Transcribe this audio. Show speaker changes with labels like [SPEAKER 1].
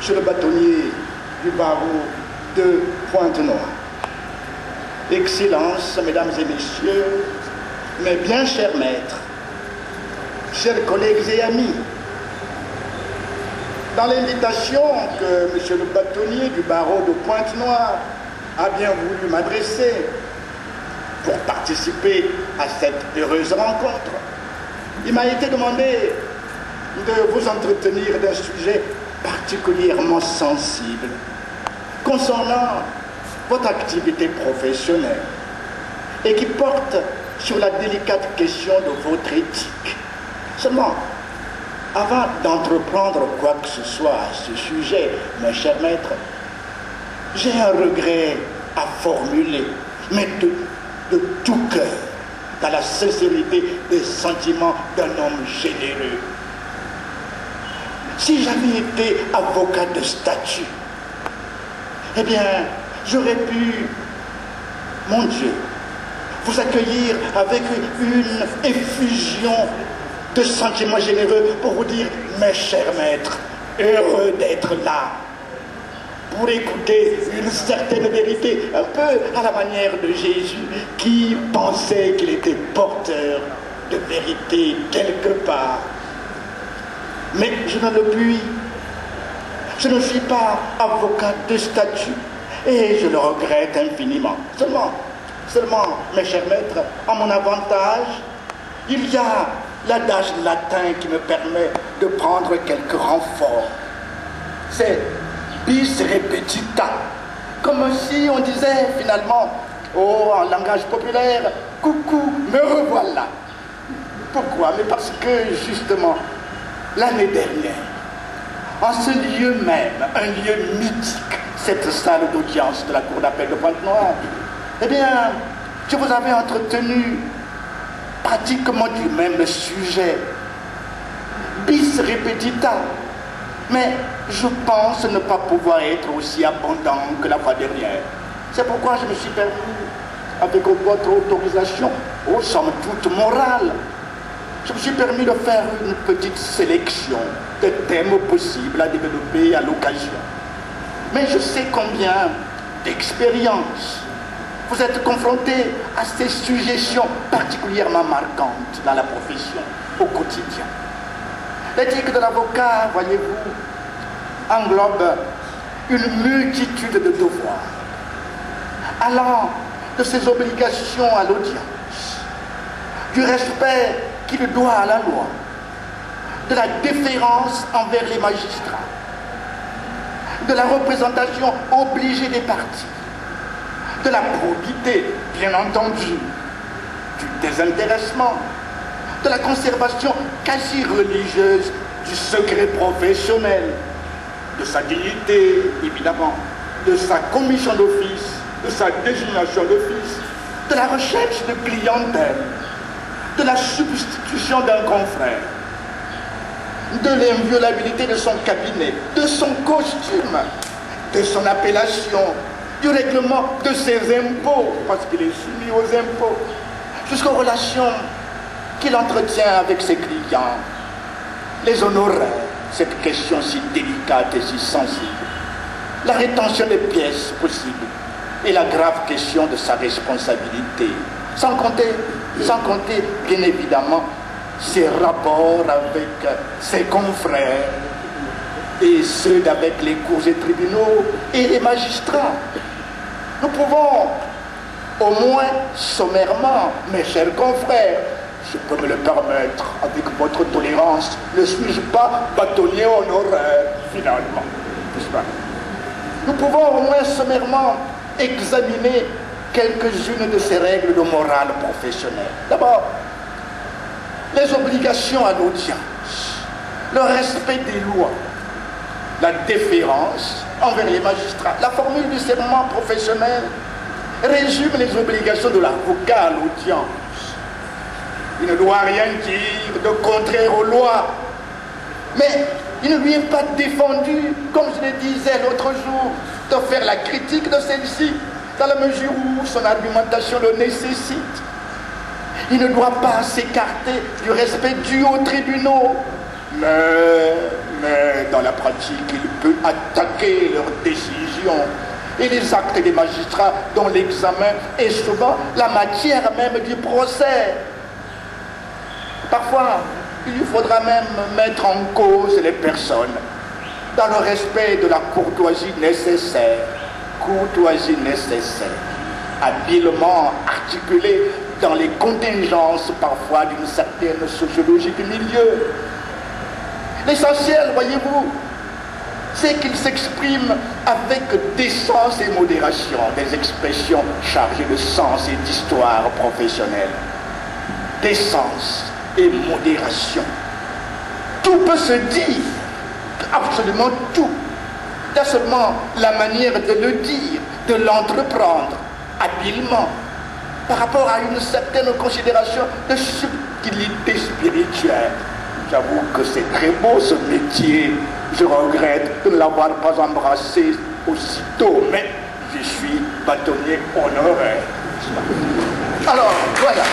[SPEAKER 1] Monsieur le bâtonnier du barreau de Pointe-Noire. Excellences, mesdames et messieurs, mes bien chers maîtres, chers collègues et amis, dans l'invitation que monsieur le bâtonnier du barreau de Pointe-Noire a bien voulu m'adresser pour participer à cette heureuse rencontre, il m'a été demandé de vous entretenir d'un sujet particulièrement sensible concernant votre activité professionnelle et qui porte sur la délicate question de votre éthique. Seulement, avant d'entreprendre quoi que ce soit à ce sujet, mes chers maîtres, j'ai un regret à formuler, mais de tout cœur, dans la sincérité des sentiments d'un homme généreux. Si j'avais été avocat de statut, eh bien, j'aurais pu, mon Dieu, vous accueillir avec une effusion de sentiments généreux pour vous dire, mes chers maîtres, heureux d'être là, pour écouter une certaine vérité, un peu à la manière de Jésus, qui pensait qu'il était porteur de vérité quelque part. Mais je ne le puis. Je ne suis pas avocat de statut et je le regrette infiniment. Seulement, mes chers maîtres, à mon avantage, il y a l'adage latin qui me permet de prendre quelques renforts. C'est bis repetita, comme si on disait finalement, oh, en langage populaire, coucou, me revoilà. Pourquoi? Mais parce que justement, l'année dernière, en ce lieu même, un lieu mythique, cette salle d'audience de la Cour d'appel de Pointe-Noire, eh bien, je vous avais entretenu pratiquement du même sujet, bis repetita, mais je pense ne pas pouvoir être aussi abondant que la fois dernière. C'est pourquoi je me suis permis, avec votre autorisation, oh, somme toute morale, je me suis permis de faire une petite sélection de thèmes possibles à développer à l'occasion. Mais je sais combien d'expérience vous êtes confrontés à ces suggestions particulièrement marquantes dans la profession, au quotidien. L'éthique de l'avocat, voyez-vous, englobe une multitude de devoirs, allant de ses obligations à l'audience, du respect qu'il doit à la loi, de la déférence envers les magistrats, de la représentation obligée des parties, de la probité, bien entendu, du désintéressement, de la conservation quasi religieuse du secret professionnel, de sa dignité, évidemment, de sa commission d'office, de sa désignation d'office, de la recherche de clientèle, de la substitution d'un confrère, de l'inviolabilité de son cabinet, de son costume, de son appellation, du règlement de ses impôts, parce qu'il est soumis aux impôts, jusqu'aux relations qu'il entretient avec ses clients, les honoraires, cette question si délicate et si sensible, la rétention des pièces possibles et la grave question de sa responsabilité, sans compter bien évidemment ses rapports avec ses confrères et ceux d'avec les cours et tribunaux et les magistrats. Nous pouvons, au moins sommairement, mes chers confrères, je peux me le permettre avec votre tolérance, ne suis-je pas bâtonnier honoraire finalement, n'est-ce pas? Nous pouvons au moins sommairement examiner quelques-unes de ces règles de morale professionnelle. D'abord, les obligations à l'audience, le respect des lois, la déférence envers les magistrats. La formule du serment professionnel résume les obligations de l'avocat à l'audience. Il ne doit rien dire de contraire aux lois, mais il ne lui est pas défendu, comme je le disais l'autre jour, de faire la critique de celle-ci, dans la mesure où son argumentation le nécessite. Il ne doit pas s'écarter du respect dû aux tribunaux, mais mais dans la pratique, il peut attaquer leurs décisions et les actes des magistrats dont l'examen est souvent la matière même du procès. Parfois, il lui faudra même mettre en cause les personnes dans le respect de la courtoisie nécessaire, habilement articulée dans les contingences parfois d'une certaine sociologie du milieu. L'essentiel, voyez-vous, c'est qu'il s'exprime avec décence et modération, des expressions chargées de sens et d'histoire professionnelle. Décence et modération. Tout peut se dire, absolument tout. Il y a seulement la manière de le dire, de l'entreprendre habilement, par rapport à une certaine considération de subtilité spirituelle. J'avoue que c'est très beau ce métier. Je regrette de ne l'avoir pas embrassé aussitôt, mais je suis bâtonnier honoraire. Alors, voilà.